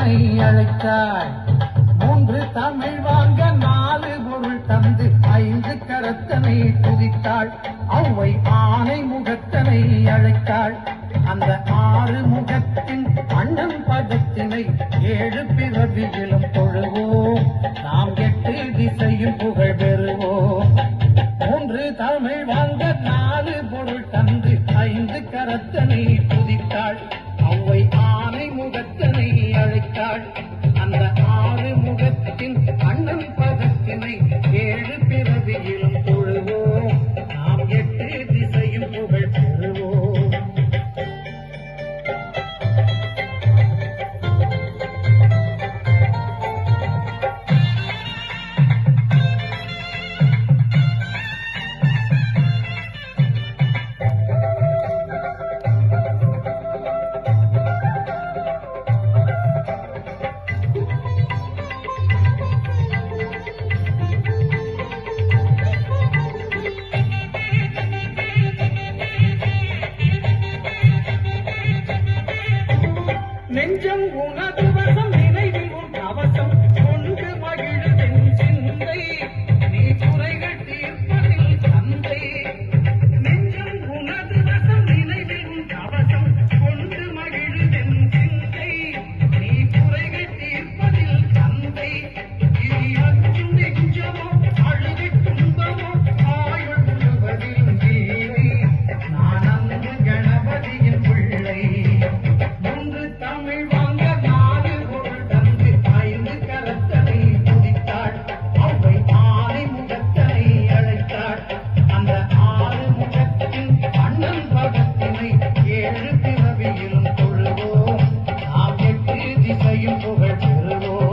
கரத்தனை அழைத்தாள். 3 தமிழ் வாங்க 4 பொருள் தந்து 5 கரத்தனை துதித்தாள். அவ்வை ஆனை முகத்தனை அழைத்தாள். அந்த 6 முகத்தின் அண்ணன் பதத்தினை 7 பிறவியிலும் தொழுவோம். நாம் 8 திசையும் புகழ் பெறுவோம். 3 தமிழ் வாங்க 4 பொருள் தந்து 5 கரத்தனை துதித்தாள். அவ்வை ஆனை முகத்தனை அழைத்தாள். அந்த 6 முகத்தின் அண்ணன் பதத்தினை 7 பிறவியிலும் தொழுவோம். நாம் 8 திசையும் புகழ் பெறுவோம். நெஞ்சம் உனது வசம் நினைவில் உன் கவசம் கொண்டு மகிழ்வென் சிந்தை நீ குறைகள் தீர்ப்பதில் தந்தை. நெஞ்சம் உனது வசம் நினைவில் உன் கவசம் கொண்டு மகிழ்வென் சிந்தை நீ குறைகள் தீர்ப்பதில் தந்தை. இனி அஞ்சும் நெஞ்சமோ அழுகை துன்பமோ ஆயுள் முழுவதிலும் இல்லை. நான் அங்கு கணபதியின் பிள்ளை. 3 தமிழ் வாங்க 4 பொருள் தந்து 5 கரத்தனை துதித்தாள். அவ்வை ஆனை முகத்தனை அழைத்தாள். அந்த 6 முகத்தின் அண்ணன் பதத்தினை 7 பிறவியிலும் தொழுவோம். நாம் 8 திசையும் புகழ் பெறுவோம்.